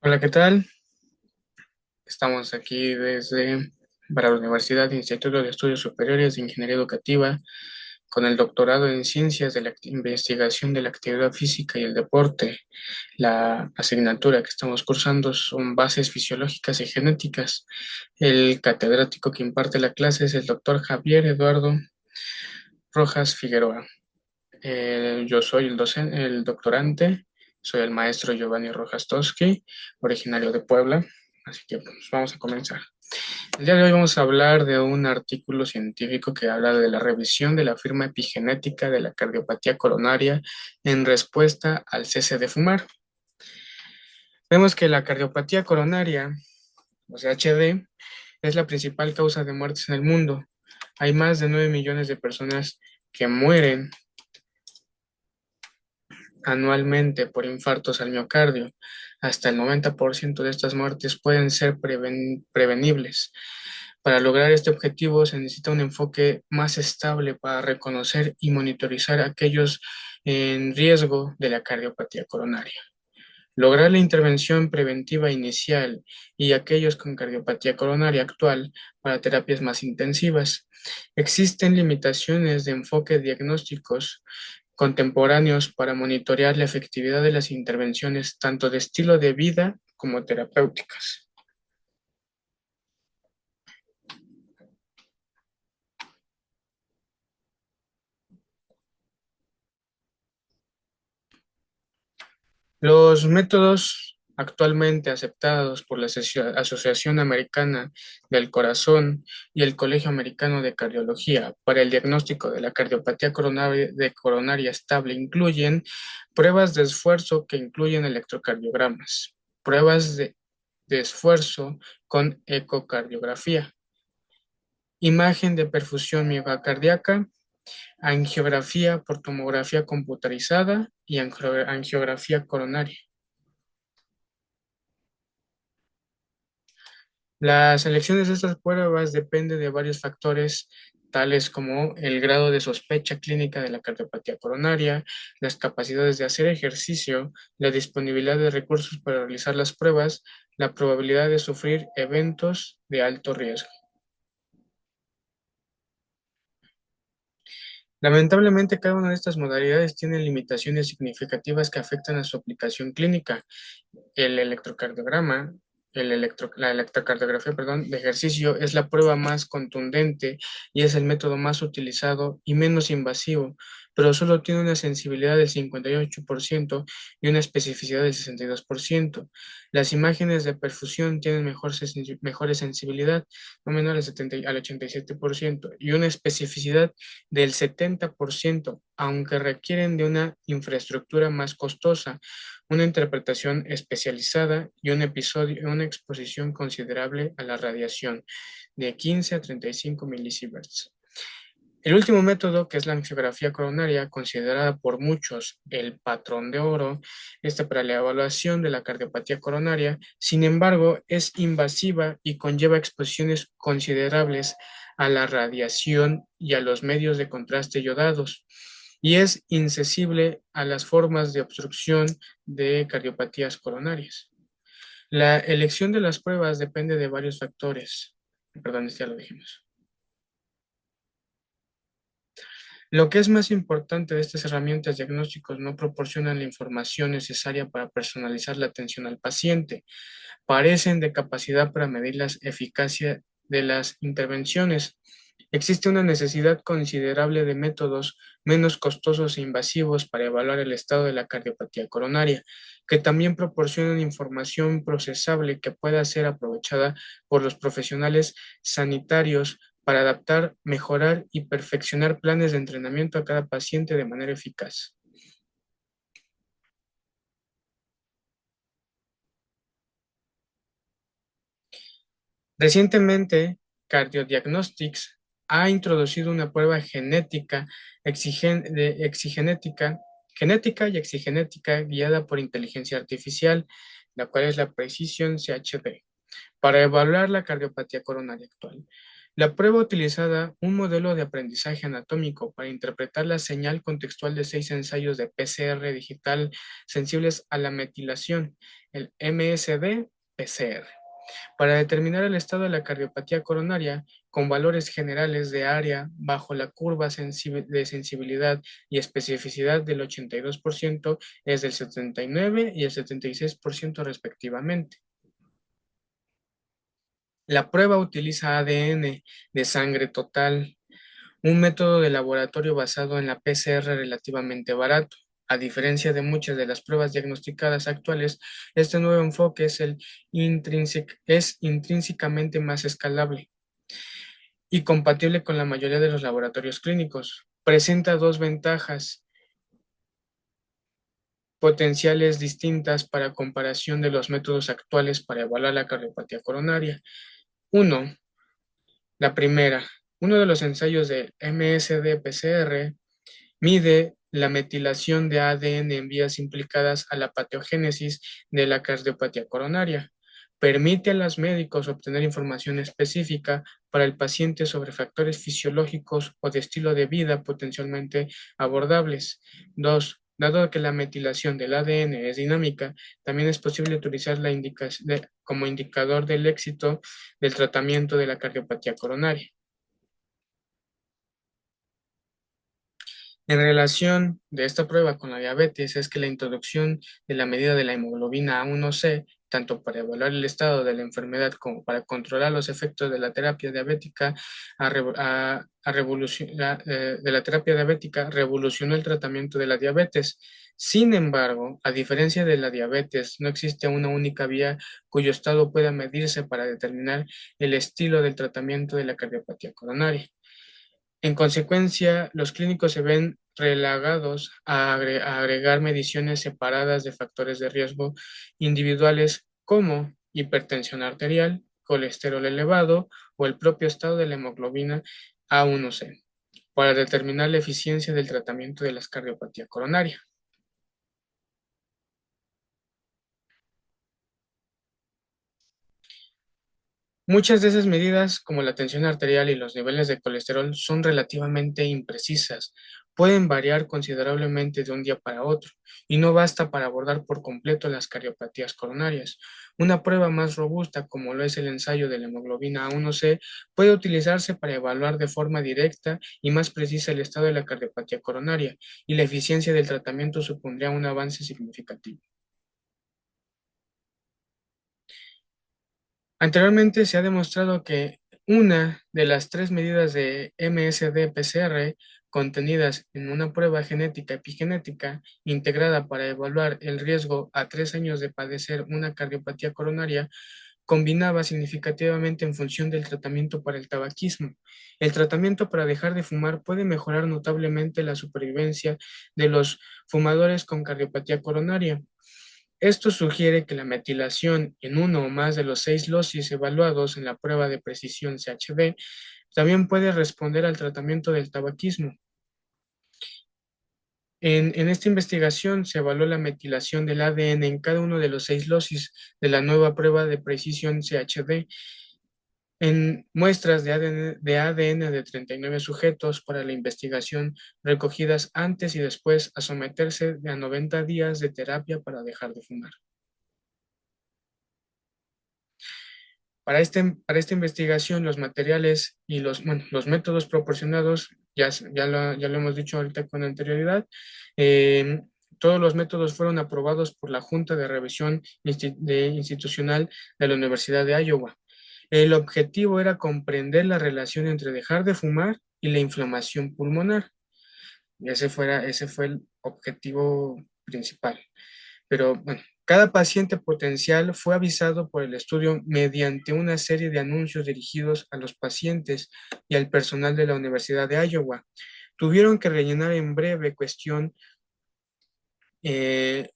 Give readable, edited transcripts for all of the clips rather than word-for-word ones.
Hola, ¿qué tal? Estamos aquí para la Universidad Instituto de Estudios Superiores de Ingeniería Educativa con el doctorado en Ciencias de la Investigación de la Actividad Física y el Deporte. La asignatura que estamos cursando son Bases Fisiológicas y Genéticas. El catedrático que imparte la clase es el doctor Javier Eduardo Rojas Figueroa. Yo soy el doctorante, soy el maestro Giovanni Rojas Toski, originario de Puebla. Así que pues, vamos a comenzar. El día de hoy vamos a hablar de un artículo científico que habla de la revisión de la firma epigenética de la cardiopatía coronaria en respuesta al cese de fumar. Vemos que la cardiopatía coronaria, o sea, HD, es la principal causa de muertes en el mundo. Hay más de 9 millones de personas que mueren anualmente por infartos al miocardio. Hasta el 90% de estas muertes pueden ser prevenibles. Para lograr este objetivo se necesita un enfoque más estable para reconocer y monitorizar a aquellos en riesgo de la cardiopatía coronaria. Lograr la intervención preventiva inicial y aquellos con cardiopatía coronaria actual para terapias más intensivas. Existen limitaciones de enfoque diagnósticos contemporáneos para monitorear la efectividad de las intervenciones tanto de estilo de vida como terapéuticas. Los métodos actualmente aceptados por la Asociación Americana del Corazón y el Colegio Americano de Cardiología para el diagnóstico de la cardiopatía coronaria estable incluyen pruebas de esfuerzo que incluyen electrocardiogramas, pruebas de esfuerzo con ecocardiografía, imagen de perfusión miocardíaca, angiografía por tomografía computarizada y angiografía coronaria. La selección de estas pruebas depende de varios factores, tales como el grado de sospecha clínica de la cardiopatía coronaria, las capacidades de hacer ejercicio, la disponibilidad de recursos para realizar las pruebas, la probabilidad de sufrir eventos de alto riesgo. Lamentablemente, cada una de estas modalidades tiene limitaciones significativas que afectan a su aplicación clínica. El electrocardiograma, la electrocardiografía, perdón, de ejercicio es la prueba más contundente y es el método más utilizado y menos invasivo, pero solo tiene una sensibilidad del 58% y una especificidad del 62%. Las imágenes de perfusión tienen mejor sensibilidad, no menor al 87%, y una especificidad del 70%, aunque requieren de una infraestructura más costosa, una interpretación especializada y una exposición considerable a la radiación de 15 a 35 milisieverts. El último método, que es la angiografía coronaria, considerada por muchos el patrón de oro, está para la evaluación de la cardiopatía coronaria. Sin embargo, es invasiva y conlleva exposiciones considerables a la radiación y a los medios de contraste iodados, y es insensible a las formas de obstrucción de cardiopatías coronarias. La elección de las pruebas depende de varios factores. Perdón, ya lo dijimos. Lo que es más importante de estas herramientas diagnósticos no proporcionan la información necesaria para personalizar la atención al paciente. Parecen de capacidad para medir la eficacia de las intervenciones. Existe una necesidad considerable de métodos menos costosos e invasivos para evaluar el estado de la cardiopatía coronaria, que también proporcionan información procesable que pueda ser aprovechada por los profesionales sanitarios para adaptar, mejorar y perfeccionar planes de entrenamiento a cada paciente de manera eficaz. Recientemente, Cardiodiagnostics ha introducido una prueba genética y exigenética guiada por inteligencia artificial, la cual es la Precision CHD, para evaluar la cardiopatía coronaria actual. La prueba utilizada un modelo de aprendizaje anatómico para interpretar la señal contextual de 6 ensayos de PCR digital sensibles a la metilación, el MSD-PCR, para determinar el estado de la cardiopatía coronaria con valores generales de área bajo la curva de sensibilidad y especificidad del 82%, es del 79 y el 76% respectivamente. La prueba utiliza ADN de sangre total, un método de laboratorio basado en la PCR relativamente barato. A diferencia de muchas de las pruebas diagnosticadas actuales, este nuevo enfoque es intrínsecamente más escalable y compatible con la mayoría de los laboratorios clínicos. Presenta dos ventajas potenciales distintas para comparación de los métodos actuales para evaluar la cardiopatía coronaria. Uno, la primera, uno de los ensayos de MSD-PCR mide la metilación de ADN en vías implicadas a la patogénesis de la cardiopatía coronaria. Permite a los médicos obtener información específica para el paciente sobre factores fisiológicos o de estilo de vida potencialmente abordables. Dos, dado que la metilación del ADN es dinámica, también es posible utilizarla como indicador del éxito del tratamiento de la cardiopatía coronaria. En relación de esta prueba con la diabetes es que la introducción de la medida de la hemoglobina A1C, tanto para evaluar el estado de la enfermedad como para controlar los efectos de la terapia diabética, de la terapia diabética revolucionó el tratamiento de la diabetes. Sin embargo, a diferencia de la diabetes, no existe una única vía cuyo estado pueda medirse para determinar el estilo del tratamiento de la cardiopatía coronaria. En consecuencia, los clínicos se ven relegados a agregar mediciones separadas de factores de riesgo individuales como hipertensión arterial, colesterol elevado o el propio estado de la hemoglobina A1C para determinar la eficiencia del tratamiento de la cardiopatía coronaria. Muchas de esas medidas, como la tensión arterial y los niveles de colesterol, son relativamente imprecisas. Pueden variar considerablemente de un día para otro y no basta para abordar por completo las cardiopatías coronarias. Una prueba más robusta, como lo es el ensayo de la hemoglobina A1C, puede utilizarse para evaluar de forma directa y más precisa el estado de la cardiopatía coronaria, y la eficiencia del tratamiento supondría un avance significativo. Anteriormente se ha demostrado que una de las tres medidas de MSD-PCR contenidas en una prueba genética epigenética integrada para evaluar el riesgo a 3 años de padecer una cardiopatía coronaria combinaba significativamente en función del tratamiento para el tabaquismo. El tratamiento para dejar de fumar puede mejorar notablemente la supervivencia de los fumadores con cardiopatía coronaria. Esto sugiere que la metilación en uno o más de los 6 locis evaluados en la prueba de precisión CHD también puede responder al tratamiento del tabaquismo. En esta investigación se evaluó la metilación del ADN en cada uno de los 6 locis de la nueva prueba de precisión CHD en muestras de ADN de 39 sujetos para la investigación recogidas antes y después a someterse a 90 días de terapia para dejar de fumar. Para esta investigación, los materiales y los métodos proporcionados, ya lo hemos dicho ahorita con anterioridad, eh, todos los métodos fueron aprobados por la Junta de Revisión Institucional de la Universidad de Iowa. El objetivo era comprender la relación entre dejar de fumar y la inflamación pulmonar. Ese fue el objetivo principal. Pero bueno, cada paciente potencial fue avisado por el estudio mediante una serie de anuncios dirigidos a los pacientes y al personal de la Universidad de Iowa. Tuvieron que rellenar en breve cuestión, eh,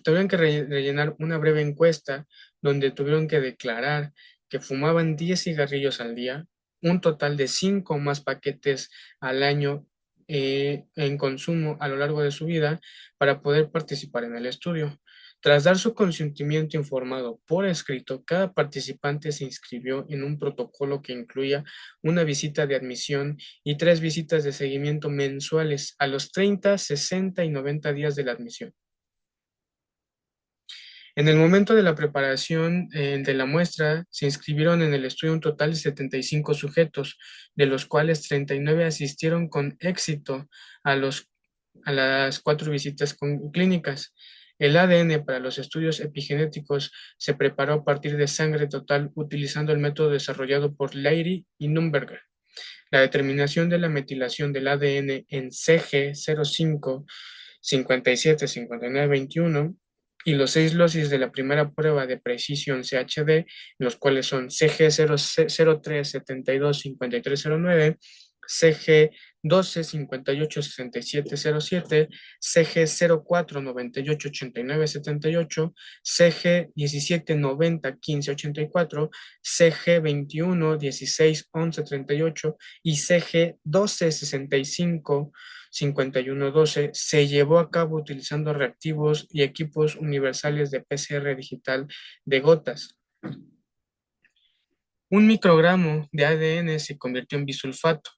tuvieron que rellenar una breve encuesta donde tuvieron que declarar que fumaban 10 cigarrillos al día, un total de 5 o más paquetes al año en consumo a lo largo de su vida para poder participar en el estudio. Tras dar su consentimiento informado por escrito, cada participante se inscribió en un protocolo que incluía una visita de admisión y 3 visitas de seguimiento mensuales a los 30, 60 y 90 días de la admisión. En el momento de la preparación de la muestra, se inscribieron en el estudio un total de 75 sujetos, de los cuales 39 asistieron con éxito a, a las 4 visitas clínicas. El ADN para los estudios epigenéticos se preparó a partir de sangre total utilizando el método desarrollado por Leiry y Nürnberger. La determinación de la metilación del ADN en CG05 57-59-21 y los 6 losis de la primera prueba de Precision CHD, los cuales son CG03-72-5309, CG12-58-6707, CG04-98-8978, CG17-90-1584, CG21-16-1138 y CG12-65-5112 se llevó a cabo utilizando reactivos y equipos universales de PCR digital de gotas. Un microgramo de ADN se convirtió en bisulfato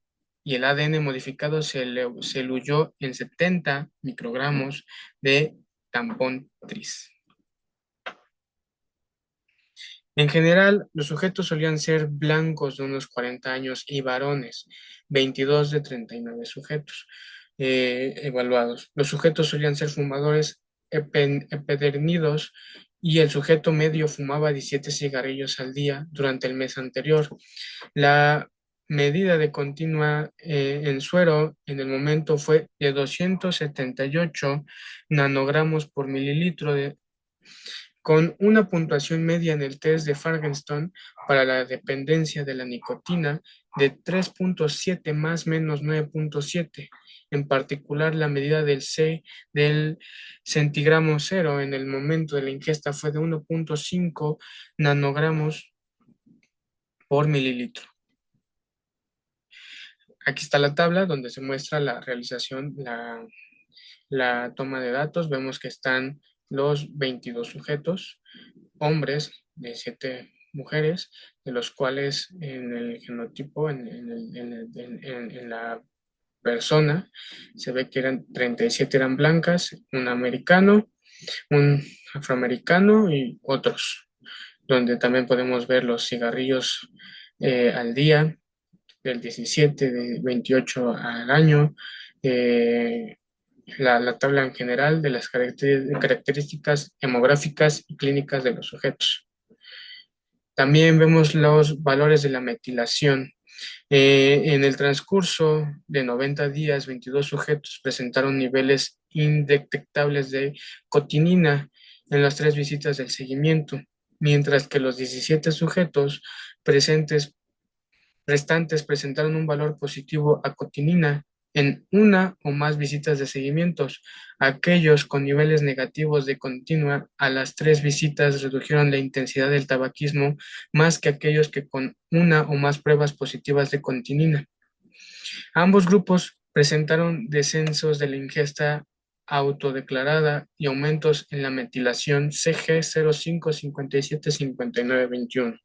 y el ADN modificado se diluyó en 70 microgramos de tampón tris. En general, los sujetos solían ser blancos de unos 40 años y varones, 22 de 39 sujetos evaluados. Los sujetos solían ser fumadores empedernidos y el sujeto medio fumaba 17 cigarrillos al día durante el mes anterior. La medida de continua en suero en el momento fue de 278 nanogramos por mililitro con una puntuación media en el test de Frankenstein para la dependencia de la nicotina de 3.7 más menos 9.7. En particular, la medida del centigramo cero en el momento de la ingesta fue de 1.5 nanogramos por mililitro. Aquí está la tabla donde se muestra la realización, la toma de datos. Vemos que están los 22 sujetos, hombres de 7 mujeres, de los cuales en el genotipo, en la persona, se ve que 37 eran blancas, un americano, un afroamericano y otros, donde también podemos ver los cigarrillos al día, del 17, de 28 al año, la tabla en general de las características demográficas y clínicas de los sujetos. También vemos los valores de la metilación. En el transcurso de 90 días, 22 sujetos presentaron niveles indetectables de cotinina en las 3 visitas del seguimiento, mientras que los 17 sujetos restantes presentaron un valor positivo a cotinina en una o más visitas de seguimientos. Aquellos con niveles negativos de continua a las 3 visitas redujeron la intensidad del tabaquismo más que aquellos que con una o más pruebas positivas de cotinina. Ambos grupos presentaron descensos de la ingesta autodeclarada y aumentos en la metilación CG05-57-59-21.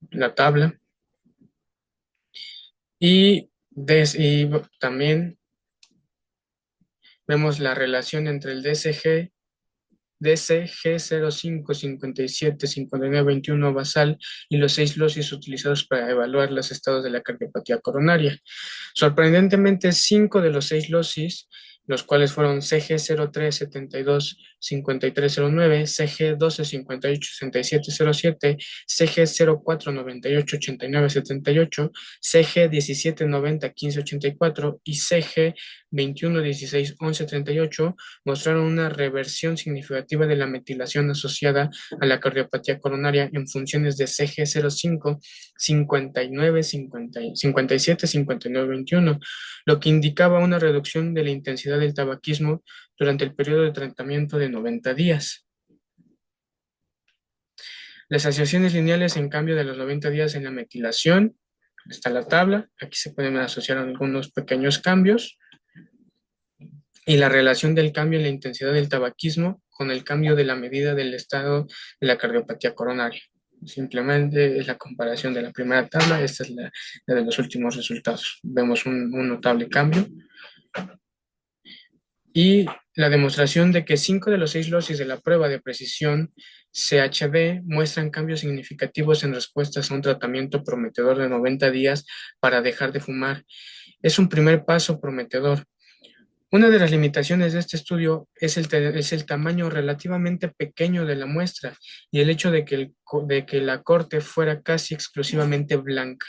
La tabla. Y también vemos la relación entre el DCG05-57-59-21 basal y los 6 losis utilizados para evaluar los estados de la cardiopatía coronaria. Sorprendentemente, 5 de los 6 losis, los cuales fueron CG03-72-5309, CG12-58-6707, CG04-98-8978, CG17-90-1584 y CG21-16-1138 mostraron una reversión significativa de la metilación asociada a la cardiopatía coronaria en funciones de CG05, 59, 57, 59, 21, lo que indicaba una reducción de la intensidad del tabaquismo durante el periodo de tratamiento de 90 días. Las asociaciones lineales en cambio de los 90 días en la metilación, está la tabla, aquí se pueden asociar algunos pequeños cambios, y la relación del cambio en la intensidad del tabaquismo con el cambio de la medida del estado de la cardiopatía coronaria. Simplemente es la comparación de la primera tabla, esta es la de los últimos resultados. Vemos un notable cambio. Y la demostración de que 5 de los 6 losis de la prueba de precisión CHD muestran cambios significativos en respuestas a un tratamiento prometedor de 90 días para dejar de fumar. Es un primer paso prometedor. Una de las limitaciones de este estudio es el tamaño relativamente pequeño de la muestra y el hecho de que la corte fuera casi exclusivamente blanca.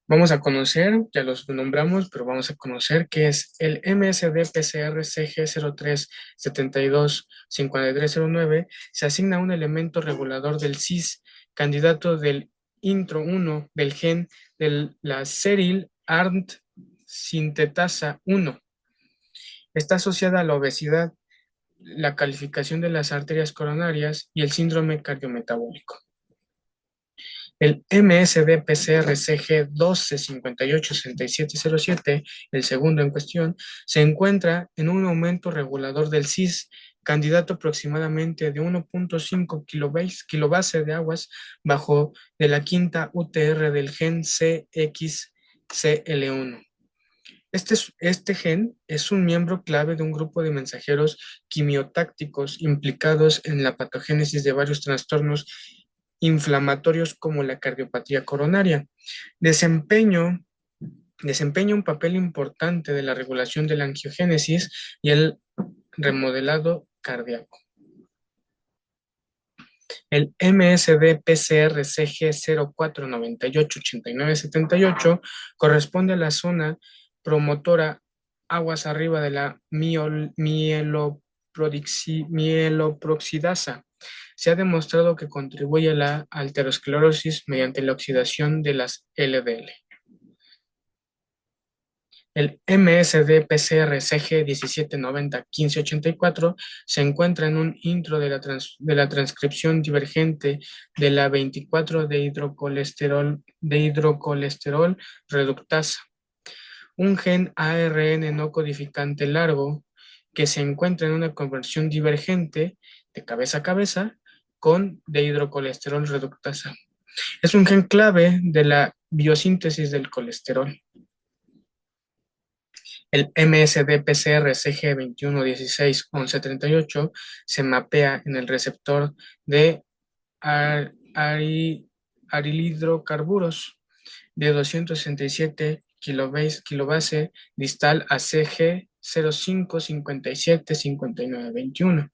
Vamos a conocer, ya los nombramos, pero vamos a conocer qué es el MSD-PCR-CG0372-5309. Se asigna un elemento regulador del CIS, candidato del intro 1 del gen de la ceril ARNT sintetasa 1. Está asociada a la obesidad, la calificación de las arterias coronarias y el síndrome cardiometabólico. El MSD-PCR-CG12586707, el segundo en cuestión, se encuentra en un aumento regulador del CIS, candidato aproximadamente de 1.5 kilobase de aguas bajo de la quinta UTR del gen CXCL1. Este gen es un miembro clave de un grupo de mensajeros quimiotácticos implicados en la patogénesis de varios trastornos inflamatorios como la cardiopatía coronaria. Desempeña un papel importante de la regulación de la angiogénesis y el remodelado cardíaco. El MSD-PCR-CG04988978 corresponde a la zona promotora aguas arriba de la mieloperoxidasa. Se ha demostrado que contribuye a la aterosclerosis mediante la oxidación de las LDL. El MSD-PCR-CG1790-1584 se encuentra en un intro de la transcripción divergente de la 24 de hidrocolesterol reductasa, un gen ARN no codificante largo que se encuentra en una conversión divergente de cabeza a cabeza con dehidrocolesterol reductasa. Es un gen clave de la biosíntesis del colesterol. El MSD-PCR-CG2116-1138 se mapea en el receptor de arilhidrocarburos de 267 kilobase distal a CG05575921.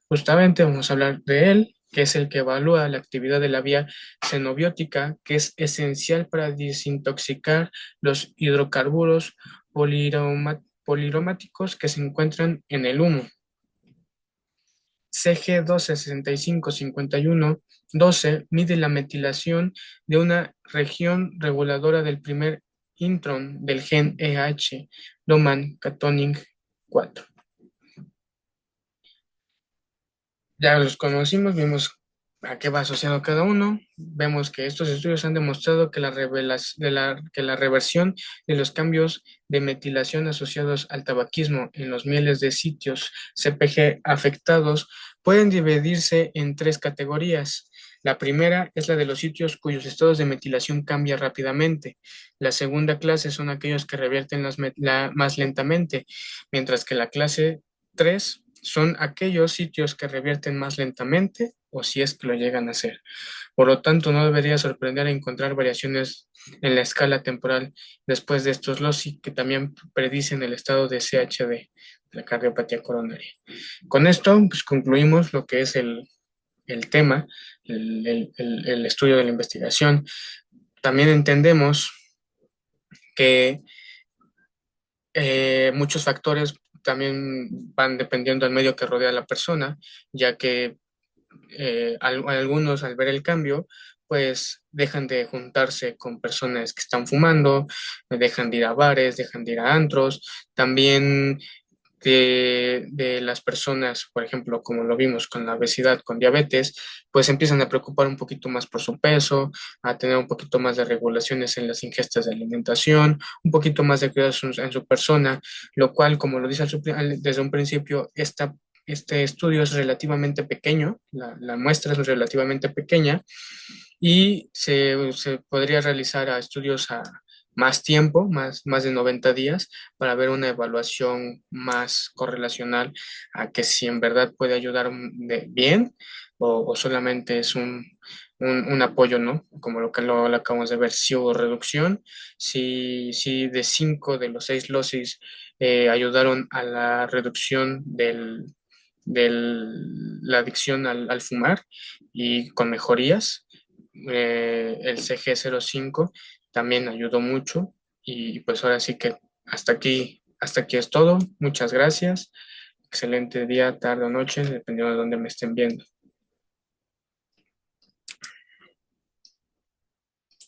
Justamente vamos a hablar de él, que es el que evalúa la actividad de la vía xenobiótica, que es esencial para desintoxicar los hidrocarburos poliaromáticos que se encuentran en el humo. CG12655112 mide la metilación de una región reguladora del primer intron del gen EH, Loman Catoning 4. Ya los conocimos, vimos a qué va asociado cada uno. Vemos que estos estudios han demostrado que la reversión de los cambios de metilación asociados al tabaquismo en los mieles de sitios CPG afectados pueden dividirse en 3 categorías. La primera es la de los sitios cuyos estados de metilación cambian rápidamente. La segunda clase son aquellos que revierten más lentamente, mientras que la clase 3 son aquellos sitios que revierten más lentamente o si es que lo llegan a hacer. Por lo tanto, no debería sorprender encontrar variaciones en la escala temporal después de estos LOSI que también predicen el estado de CHD, la cardiopatía coronaria. Con esto, pues concluimos lo que es el tema, el estudio de la investigación. También entendemos que muchos factores también van dependiendo del medio que rodea a la persona, ya que algunos al ver el cambio, pues dejan de juntarse con personas que están fumando, dejan de ir a bares, dejan de ir a antros, también de las personas, por ejemplo, como lo vimos con la obesidad, con diabetes, pues empiezan a preocupar un poquito más por su peso, a tener un poquito más de regulaciones en las ingestas de alimentación, un poquito más de cuidado en su persona, lo cual, como lo dice desde un principio, esta este estudio es relativamente pequeño, la muestra es relativamente pequeña y se podría realizar a estudios a más tiempo, más de 90 días, para ver una evaluación más correlacional a que si en verdad puede ayudar bien o solamente es un apoyo, ¿no? Como lo acabamos de ver, si hubo reducción, si de 5 de los 6 losis ayudaron a la reducción de la adicción al fumar y con mejorías. El CG05 también ayudó mucho y pues ahora sí que hasta aquí es todo. Muchas gracias. Excelente día, tarde o noche, dependiendo de dónde me estén viendo.